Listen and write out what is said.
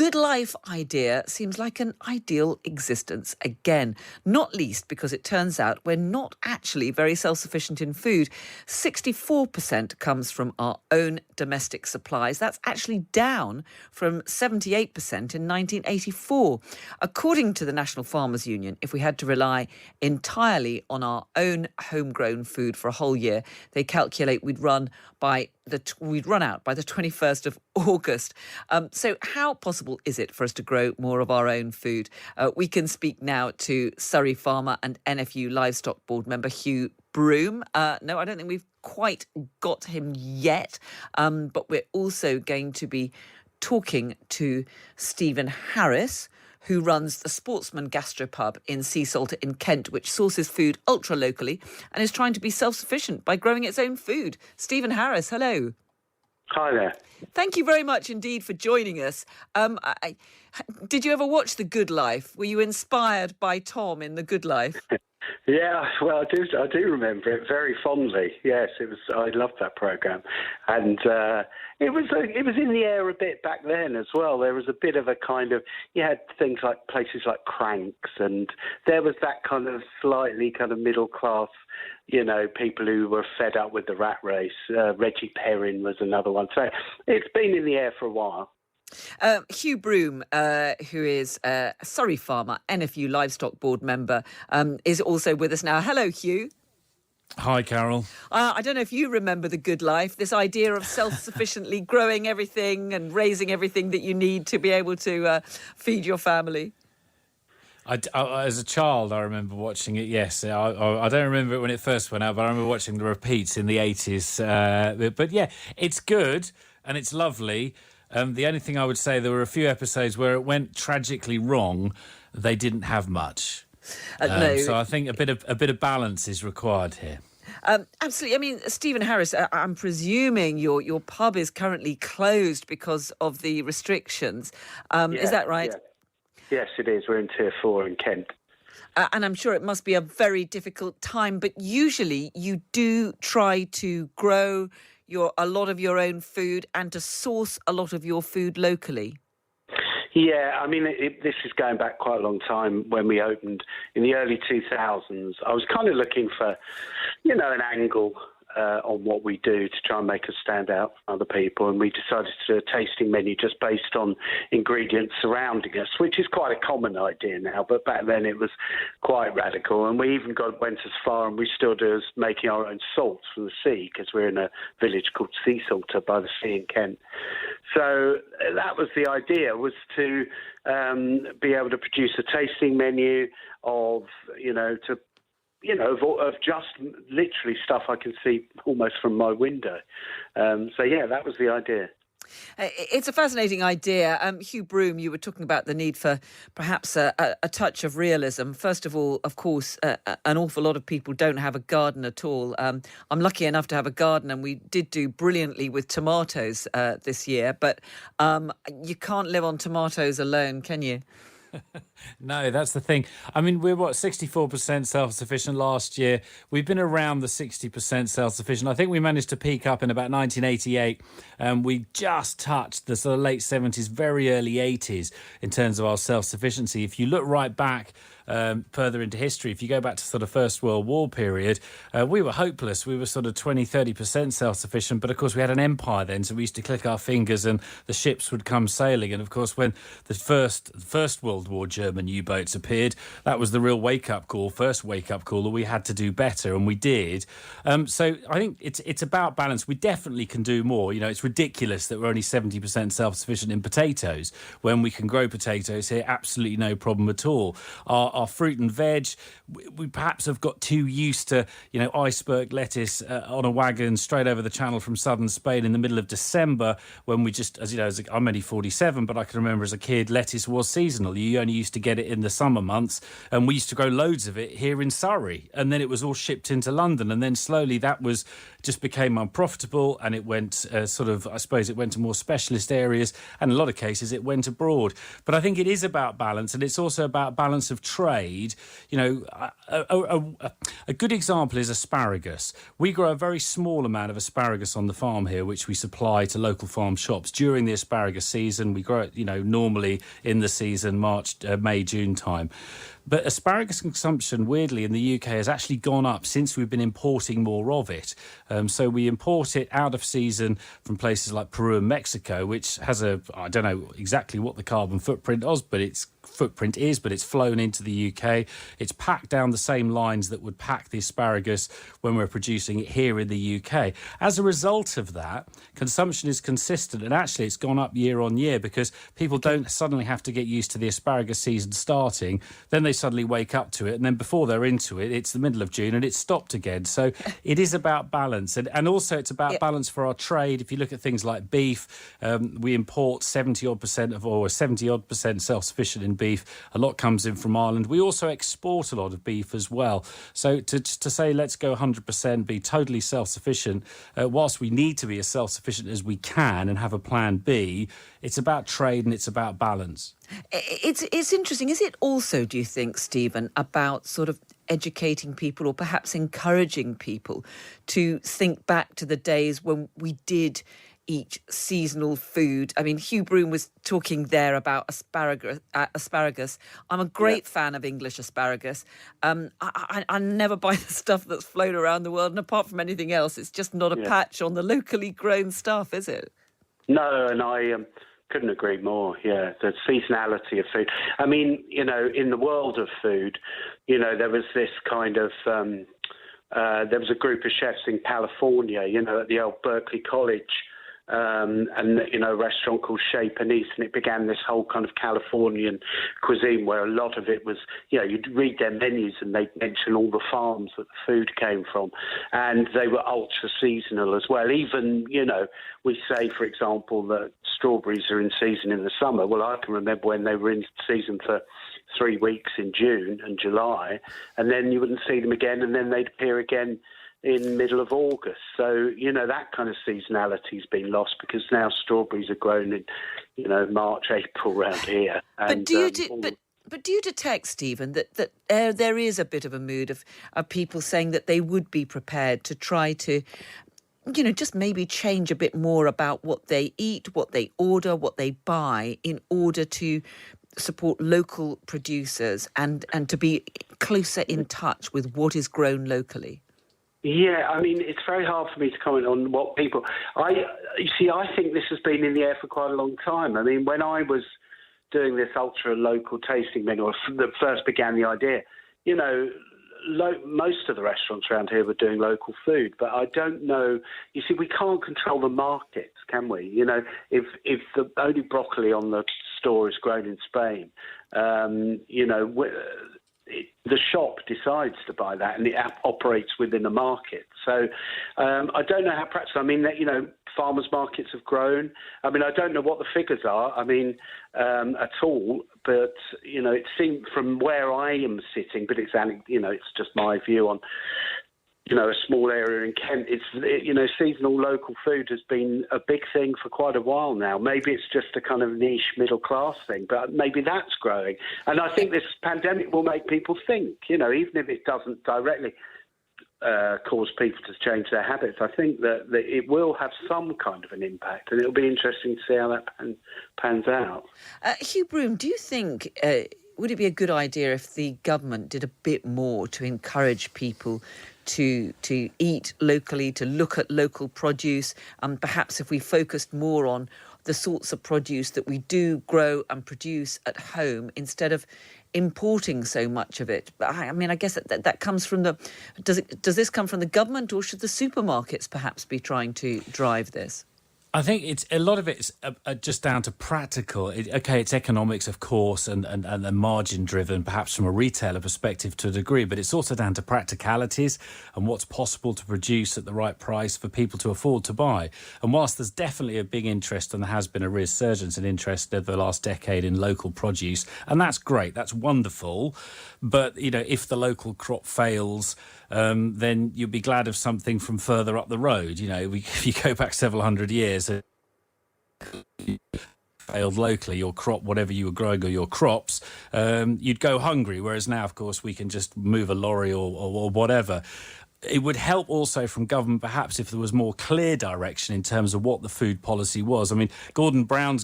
good life idea seems like an ideal existence again, not least because it turns out we're not actually very self-sufficient in food. 64% comes from our own domestic supplies. That's actually down from 78% in 1984. According to the National Farmers Union, if we had to rely entirely on our own homegrown food for a whole year, they calculate we'd run out by the 21st of August. So how possible is it for us to grow more of our own food? We can speak now to Surrey farmer and NFU Livestock Board member Hugh Broom. No, I don't think we've quite got him yet, but we're also going to be talking to Stephen Harris, who runs the Sportsman Gastropub in Sea Salter in Kent, which sources food ultra-locally and is trying to be self-sufficient by growing its own food. Stephen Harris, hello. Hi there. Thank you very much indeed for joining us. Did you ever watch The Good Life? Were you inspired by Tom in The Good Life? Yeah, well, I do remember it very fondly. Yes, it was. I loved that programme, and it was in the air a bit back then as well. There was a bit of a kind of, you had things like places like Cranks, and there was that kind of slightly kind of middle class, people who were fed up with the rat race. Reggie Perrin was another one. So it's been in the air for a while. Hugh Broom, who is a Surrey farmer, NFU Livestock Board member, is also with us now. Hello, Hugh. Hi, Carol. I don't know if you remember The Good Life, this idea of self-sufficiently growing everything and raising everything that you need to be able to feed your family. As a child, I remember watching it, yes. I don't remember it when it first went out, but I remember watching the repeats in the 80s. But yeah, it's good and it's lovely. The only thing I would say, there were a few episodes where it went tragically wrong. They didn't have much. No. So I think a bit of balance is required here. Absolutely. I mean, Stephen Harris, I'm presuming your pub is currently closed because of the restrictions. Is that right? Yeah. Yes, it is. We're in Tier 4 in Kent. And I'm sure it must be a very difficult time, but usually you do try to grow a lot of your own food and to source a lot of your food locally. Yeah, I mean, this is going back quite a long time. When we opened in the early 2000s, I was kind of looking for, an angle on what we do to try and make us stand out from other people. And we decided to do a tasting menu just based on ingredients surrounding us, which is quite a common idea now. But back then it was quite radical. And we even went as far, and we still do, as making our own salts from the sea, because we're in a village called Sea Salter by the sea in Kent. So that was the idea, was to be able to produce a tasting menu of just literally stuff I can see almost from my window. That was the idea. It's a fascinating idea. Hugh Broom, you were talking about the need for perhaps a touch of realism. First of all, of course, an awful lot of people don't have a garden at all. I'm lucky enough to have a garden, and we did do brilliantly with tomatoes this year. But you can't live on tomatoes alone, can you? No, that's the thing. I mean, we're 64% self-sufficient last year. We've been around the 60% self-sufficient. I think we managed to peak up in about 1988. We just touched the sort of late 70s, very early 80s in terms of our self-sufficiency. If you look right back further into history, if you go back to sort of First World War period, we were hopeless. We were sort of 20-30% self-sufficient, but of course we had an empire then, so we used to click our fingers and the ships would come sailing. And of course, when the first World War German U-boats appeared, that was the real first wake-up call that we had to do better, and we did. So I think it's about balance. We definitely can do more. It's ridiculous that we're only 70% self-sufficient in potatoes when we can grow potatoes here, absolutely no problem at all. Our fruit and veg, we perhaps have got too used to, iceberg lettuce on a wagon straight over the channel from southern Spain in the middle of December, when we just, I'm only 47, but I can remember as a kid, lettuce was seasonal. You you only used to get it in the summer months, and we used to grow loads of it here in Surrey, and then it was all shipped into London, and then slowly that was just became unprofitable, and it went it went to more specialist areas, and in a lot of cases it went abroad. But I think it is about balance, and it's also about balance of trade. You know, a good example is asparagus. We grow a very small amount of asparagus on the farm here, which we supply to local farm shops during the asparagus season. We grow it, normally in the season, March, May, June time. But asparagus consumption, weirdly, in the UK has actually gone up since we've been importing more of it. So we import it out of season from places like Peru and Mexico, which has I don't know exactly what the carbon footprint is, but it's flown into the UK. It's packed down the same lines that would pack the asparagus when we're producing it here in the UK. As a result of that, consumption is consistent, and actually it's gone up year on year because people don't suddenly have to get used to the asparagus season starting. Then they suddenly wake up to it, and then before they're into it, it's the middle of June and it's stopped again. So it is about balance, and also it's about balance for our trade. If you look at things like beef, we import 70-odd% self-sufficient in beef. A lot comes in from Ireland. We also export a lot of beef as well. So to say let's go 100%, be totally self-sufficient, whilst we need to be as self-sufficient as we can and have a plan B, it's about trade and it's about balance. It's interesting. Is it also, do you think, Stephen, about sort of educating people or perhaps encouraging people to think back to the days when we did eat seasonal food? I mean, Hugh Broom was talking there about asparagus. I'm a great fan of English asparagus. I never buy the stuff that's flown around the world, and apart from anything else, it's just not a patch on the locally grown stuff, is it? No, and I couldn't agree more. Yeah, the seasonality of food. I mean, in the world of food, there was this kind of there was a group of chefs in California, at the old Berkeley College. And a restaurant called Chez Panisse, and it began this whole kind of Californian cuisine where a lot of it was, you'd read their menus and they'd mention all the farms that the food came from, and they were ultra seasonal as well. Even, we say, for example, that strawberries are in season in the summer. Well, I can remember when they were in season for 3 weeks in June and July, and then you wouldn't see them again, and then they'd appear again in middle of August. So, that kind of seasonality's been lost because now strawberries are grown in, March, April around here. And, But do you detect, Stephen, that there is a bit of a mood of people saying that they would be prepared to try to, just maybe change a bit more about what they eat, what they order, what they buy in order to support local producers and to be closer in touch with what is grown locally? Yeah, I mean, it's very hard for me to comment on what people... I think this has been in the air for quite a long time. I mean, when I was doing this ultra-local tasting menu, or that first began the idea, most of the restaurants around here were doing local food, but I don't know... You see, we can't control the markets, can we? If the only broccoli on the store is grown in Spain, the shop decides to buy that, and it operates within a market. So I don't know how practical. I mean, farmers' markets have grown. I mean, I don't know what the figures are. I mean, at all. But it seemed from where I am sitting, but it's just my view on. A small area in Kent. It's seasonal local food has been a big thing for quite a while now. Maybe it's just a kind of niche middle class thing, but maybe that's growing. And I think this pandemic will make people think. Even if it doesn't directly cause people to change their habits, I think that it will have some kind of an impact, and it'll be interesting to see how that pans out. Hugh Broom, do you think? Would it be a good idea if the government did a bit more to encourage people to eat locally, to look at local produce, and perhaps if we focused more on the sorts of produce that we do grow and produce at home instead of importing so much of it? But I mean, I guess that comes from does this come from the government, or should the supermarkets perhaps be trying to drive this? I think it's a lot of it's just down to practical. It's economics, of course, and margin driven, perhaps from a retailer perspective to a degree, but it's also down to practicalities and what's possible to produce at the right price for people to afford to buy. And whilst there's definitely a big interest, and there has been a resurgence in interest over the last decade in local produce, and that's great, that's wonderful. But if the local crop fails, then you'll be glad of something from further up the road. If you go back several hundred years, failed locally, your crop, whatever you were growing, or your crops, you'd go hungry. Whereas now, of course, we can just move a lorry or whatever. It would help also from government, perhaps, if there was more clear direction in terms of what the food policy was. I mean, Gordon Brown's